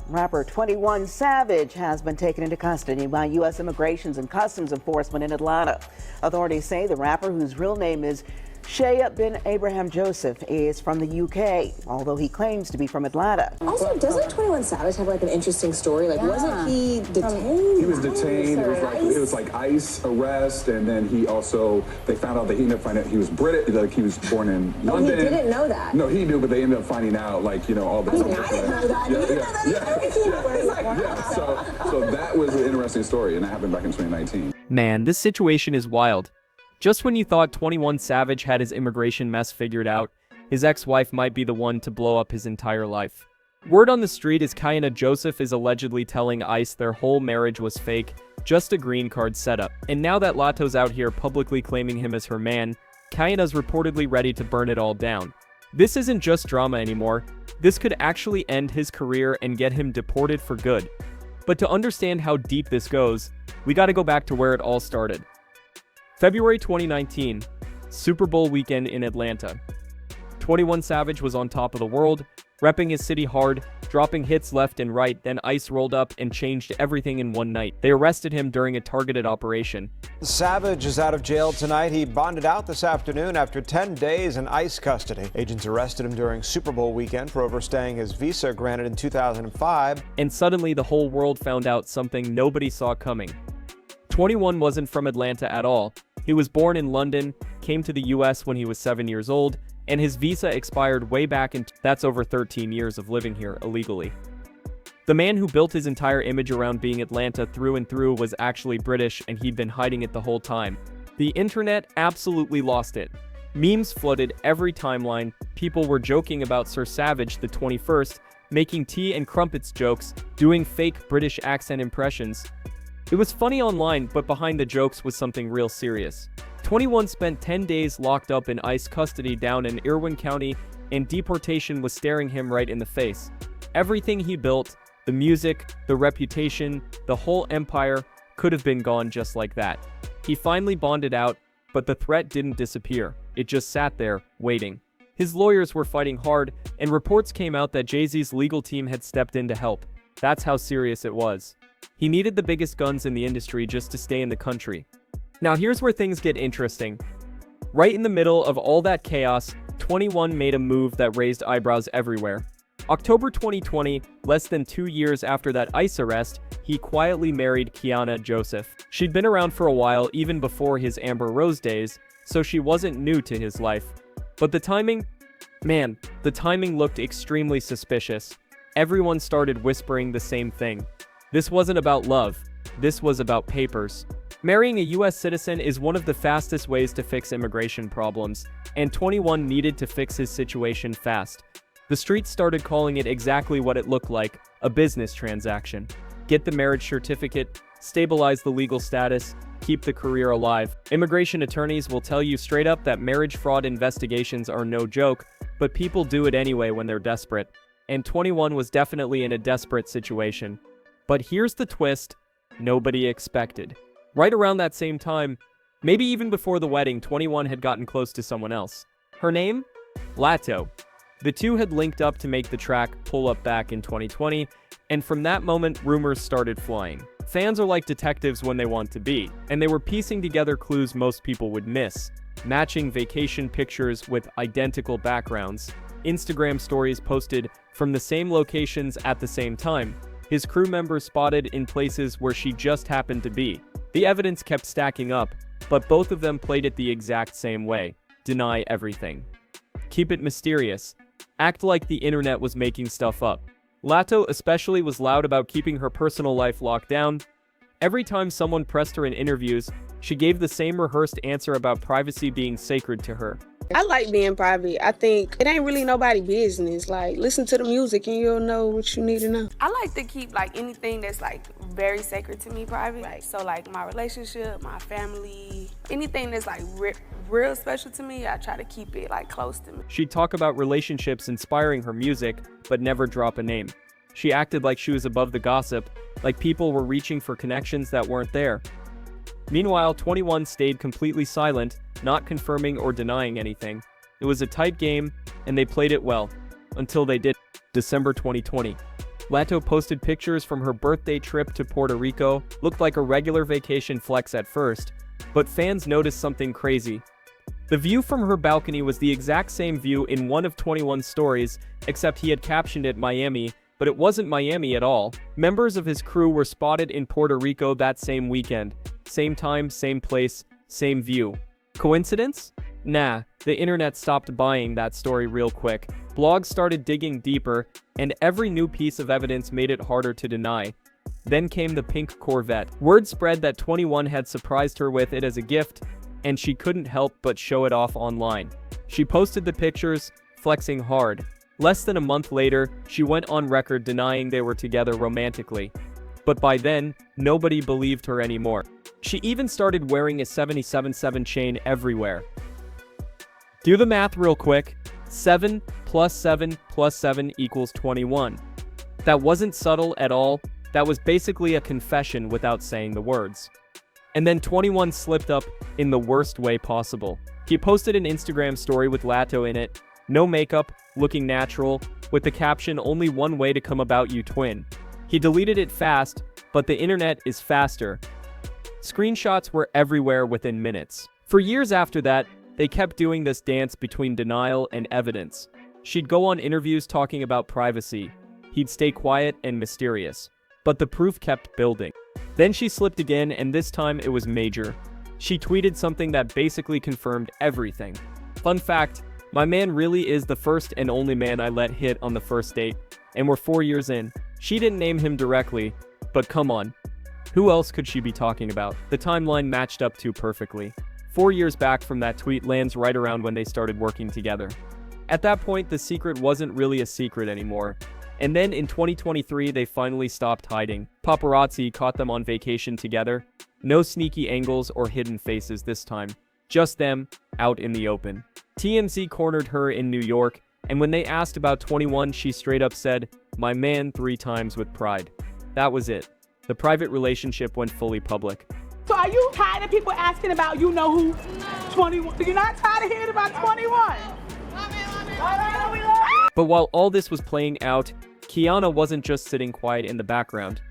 Rapper 21 Savage has been taken into custody by U.S. Immigration and Customs Enforcement in Atlanta. Authorities say the rapper, whose real name is Shea bin Abraham Joseph, is from the UK, although he claims to be from Atlanta. Also, doesn't 21 Savage have like an interesting story? Like, wasn't he detained? He was detained. It was like ICE arrest, and then they found out that he ended up finding out he was British, like he was born in London. Oh, he didn't know that. No, he knew, but they ended up finding out, like, all the. I didn't know that. So that was an interesting story, and that happened back in 2019. Man, this situation is wild. Just when you thought 21 Savage had his immigration mess figured out, his ex-wife might be the one to blow up his entire life. Word on the street is Kiana Joseph is allegedly telling ICE their whole marriage was fake, just a green card setup. And now that Lato's out here publicly claiming him as her man, Kiana's reportedly ready to burn it all down. This isn't just drama anymore. This could actually end his career and get him deported for good. But to understand how deep this goes, we gotta go back to where it all started. February 2019, Super Bowl weekend in Atlanta. 21 Savage was on top of the world, repping his city hard, dropping hits left and right, then ICE rolled up and changed everything in one night. They arrested him during a targeted operation. Savage is out of jail tonight. He bonded out this afternoon after 10 days in ICE custody. Agents arrested him during Super Bowl weekend for overstaying his visa granted in 2005. And suddenly the whole world found out something nobody saw coming. 21 wasn't from Atlanta at all. He was born in London, came to the US when he was 7 years old, and his visa expired way back in that's over 13 years of living here illegally. The man who built his entire image around being Atlanta through and through was actually British, and he'd been hiding it the whole time. The internet absolutely lost it. Memes flooded every timeline. People were joking about Sir Savage the 21st, making tea and crumpets jokes, doing fake British accent impressions. It was funny online, but behind the jokes was something real serious. 21 spent 10 days locked up in ICE custody down in Irwin County, and deportation was staring him right in the face. Everything he built, the music, the reputation, the whole empire, could have been gone just like that. He finally bonded out, but the threat didn't disappear. It just sat there, waiting. His lawyers were fighting hard, and reports came out that Jay-Z's legal team had stepped in to help. That's how serious it was. He needed the biggest guns in the industry just to stay in the country. Now here's where things get interesting. Right in the middle of all that chaos, 21 made a move that raised eyebrows everywhere. October 2020, less than 2 years after that ICE arrest, he quietly married Kiana Joseph. She'd been around for a while even before his Amber Rose days, so she wasn't new to his life. But the timing looked extremely suspicious. Everyone started whispering the same thing. This wasn't about love. This was about papers. Marrying a US citizen is one of the fastest ways to fix immigration problems, and 21 needed to fix his situation fast. The streets started calling it exactly what it looked like, a business transaction. Get the marriage certificate, stabilize the legal status, keep the career alive. Immigration attorneys will tell you straight up that marriage fraud investigations are no joke, but people do it anyway when they're desperate. And 21 was definitely in a desperate situation. But here's the twist nobody expected. Right around that same time, maybe even before the wedding, 21 had gotten close to someone else. Her name? Lato. The two had linked up to make the track Pull Up back in 2020, and from that moment, rumors started flying. Fans are like detectives when they want to be, and they were piecing together clues most people would miss, matching vacation pictures with identical backgrounds, Instagram stories posted from the same locations at the same time, his crew members spotted in places where she just happened to be. The evidence kept stacking up, but both of them played it the exact same way. Deny everything. Keep it mysterious. Act like the internet was making stuff up. Lato especially was loud about keeping her personal life locked down. Every time someone pressed her in interviews, she gave the same rehearsed answer about privacy being sacred to her. I like being private. I think it ain't really nobody's business. Like, listen to the music and you'll know what you need to know. I like to keep like anything that's like very sacred to me private. Right. So like my relationship, my family, anything that's like real special to me, I try to keep it like close to me. She'd talk about relationships inspiring her music, but never drop a name. She acted like she was above the gossip, like people were reaching for connections that weren't there. Meanwhile, 21 stayed completely silent, not confirming or denying anything. It was a tight game, and they played it well. Until they did. December 2020. Lato posted pictures from her birthday trip to Puerto Rico. Looked like a regular vacation flex at first, but fans noticed something crazy. The view from her balcony was the exact same view in one of 21's stories, except he had captioned it Miami, but it wasn't Miami at all. Members of his crew were spotted in Puerto Rico that same weekend. Same time, same place, same view. Coincidence? Nah, the internet stopped buying that story real quick. Blogs started digging deeper, and every new piece of evidence made it harder to deny. Then came the pink Corvette. Word spread that 21 had surprised her with it as a gift, and she couldn't help but show it off online. She posted the pictures, flexing hard. Less than a month later, she went on record denying they were together romantically. But by then, nobody believed her anymore. She even started wearing a 77.7 chain everywhere. Do the math real quick. 7 plus 7 plus 7 equals 21. That wasn't subtle at all. That was basically a confession without saying the words. And then 21 slipped up in the worst way possible. He posted an Instagram story with Lato in it. No makeup, looking natural, with the caption, "Only one way to come about you, twin." He deleted it fast, but the internet is faster. Screenshots were everywhere within minutes. For years after that, they kept doing this dance between denial and evidence. She'd go on interviews talking about privacy. He'd stay quiet and mysterious. But the proof kept building. Then she slipped again, and this time it was major. She tweeted something that basically confirmed everything. Fun fact, my man really is the first and only man I let hit on the first date, and we're 4 years in. She didn't name him directly, but come on. Who else could she be talking about? The timeline matched up too perfectly. 4 years back from that tweet lands right around when they started working together. At that point, the secret wasn't really a secret anymore. And then in 2023, they finally stopped hiding. Paparazzi caught them on vacation together. No sneaky angles or hidden faces this time. Just them, out in the open. TMZ cornered her in New York, and when they asked about 21, she straight up said, "My man 3 times with pride." That was it. The private relationship went fully public. So are you tired of people asking about you know who? 21. You're not tired of hearing about 21? But while all this was playing out, Kiana wasn't just sitting quiet in the background.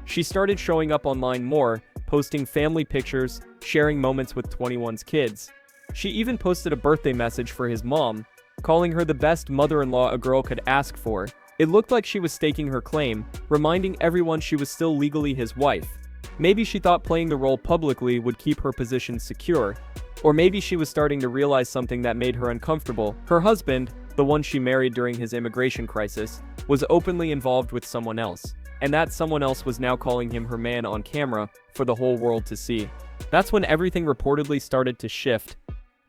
She started showing up online more, posting family pictures, sharing moments with 21's kids. She even posted a birthday message for his mom, calling her the best mother-in-law a girl could ask for. It looked like she was staking her claim, reminding everyone she was still legally his wife. Maybe she thought playing the role publicly would keep her position secure. Or maybe she was starting to realize something that made her uncomfortable. Her husband, the one she married during his immigration crisis, was openly involved with someone else. And that someone else was now calling him her man on camera for the whole world to see. That's when everything reportedly started to shift.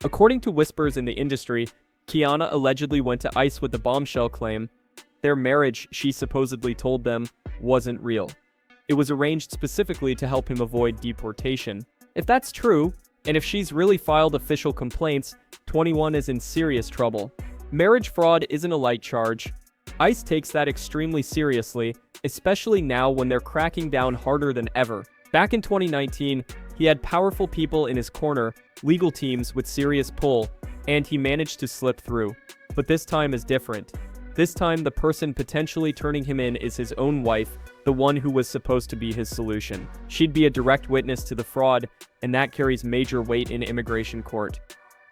According to whispers in the industry, Kiana allegedly went to ICE with the bombshell claim. Their marriage, she supposedly told them, wasn't real. It was arranged specifically to help him avoid deportation. If that's true, and if she's really filed official complaints, 21 is in serious trouble. Marriage fraud isn't a light charge. ICE takes that extremely seriously, especially now when they're cracking down harder than ever. Back in 2019, he had powerful people in his corner, legal teams with serious pull, and he managed to slip through. But this time is different. This time, the person potentially turning him in is his own wife, the one who was supposed to be his solution. She'd be a direct witness to the fraud, and that carries major weight in immigration court.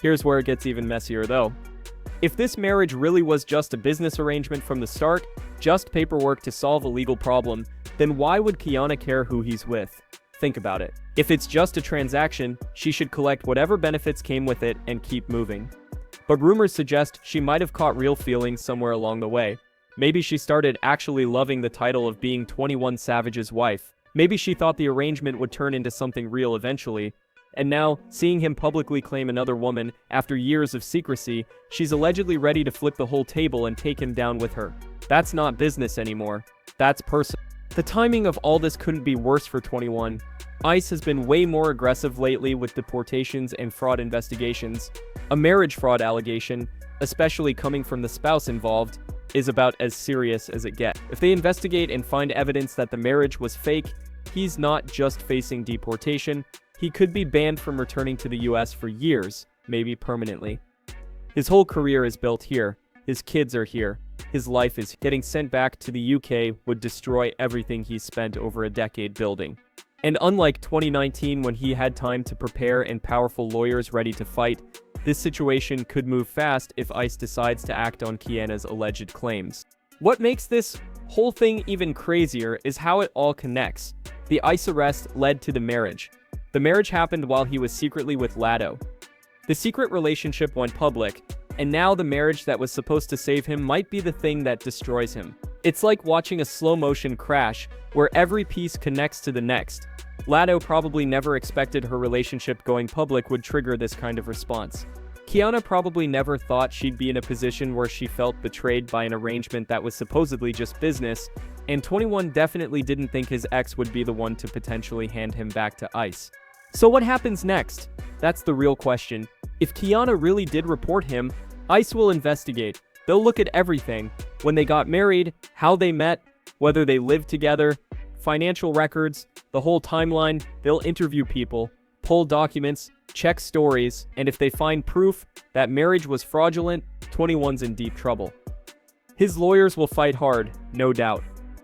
Here's where it gets even messier though. If this marriage really was just a business arrangement from the start, just paperwork to solve a legal problem, then why would Kiana care who he's with? Think about it. If it's just a transaction, she should collect whatever benefits came with it and keep moving. But rumors suggest she might have caught real feelings somewhere along the way. Maybe she started actually loving the title of being 21 Savage's wife. Maybe she thought the arrangement would turn into something real eventually. And now, seeing him publicly claim another woman after years of secrecy, she's allegedly ready to flip the whole table and take him down with her. That's not business anymore. That's personal. The timing of all this couldn't be worse for 21. ICE has been way more aggressive lately with deportations and fraud investigations. A marriage fraud allegation, especially coming from the spouse involved, is about as serious as it gets. If they investigate and find evidence that the marriage was fake, he's not just facing deportation, he could be banned from returning to the US for years, maybe permanently. His whole career is built here. His kids are here. his life is getting sent back to the UK would destroy everything he's spent over a decade building. And unlike 2019 when he had time to prepare and powerful lawyers ready to fight, this situation could move fast if ICE decides to act on Kiana's alleged claims. What makes this whole thing even crazier is how it all connects. The ICE arrest led to the marriage. The marriage happened while he was secretly with Latto. The secret relationship went public, and now the marriage that was supposed to save him might be the thing that destroys him. It's like watching a slow-motion crash, where every piece connects to the next. Latto probably never expected her relationship going public would trigger this kind of response. Kiana probably never thought she'd be in a position where she felt betrayed by an arrangement that was supposedly just business, and 21 definitely didn't think his ex would be the one to potentially hand him back to ICE. So what happens next? That's the real question. If Kiana really did report him, ICE will investigate. They'll look at everything. When they got married, how they met, whether they lived together, financial records, the whole timeline. They'll interview people, pull documents, check stories, and if they find proof that marriage was fraudulent, 21's in deep trouble. His lawyers will fight hard, no doubt.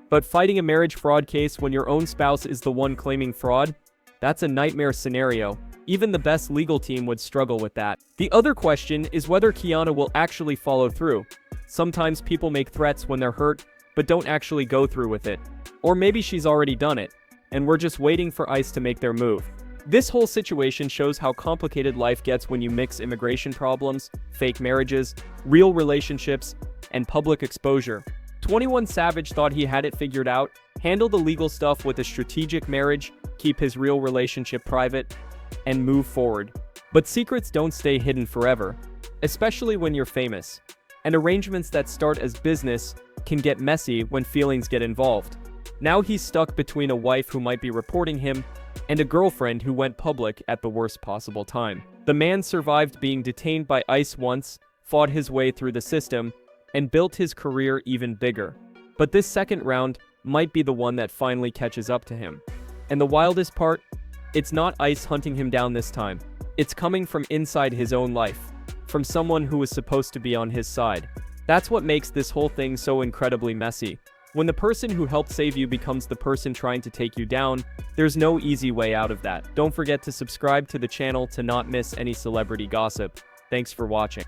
But fighting a marriage fraud case when your own spouse is the one claiming fraud? That's a nightmare scenario. Even the best legal team would struggle with that. The other question is whether Kiana will actually follow through. Sometimes people make threats when they're hurt, but don't actually go through with it. Or maybe she's already done it, and we're just waiting for ICE to make their move. This whole situation shows how complicated life gets when you mix immigration problems, fake marriages, real relationships, and public exposure. 21 Savage thought he had it figured out, handle the legal stuff with a strategic marriage, keep his real relationship private, and move forward. But secrets don't stay hidden forever, especially when you're famous. And arrangements that start as business can get messy when feelings get involved. Now he's stuck between a wife who might be reporting him and a girlfriend who went public at the worst possible time. The man survived being detained by ICE once, fought his way through the system, and built his career even bigger. But this second round might be the one that finally catches up to him. And the wildest part? It's not ICE hunting him down this time. It's coming from inside his own life, from someone who was supposed to be on his side. That's what makes this whole thing so incredibly messy. When the person who helped save you becomes the person trying to take you down, there's no easy way out of that. Don't forget to subscribe to the channel to not miss any celebrity gossip. Thanks for watching.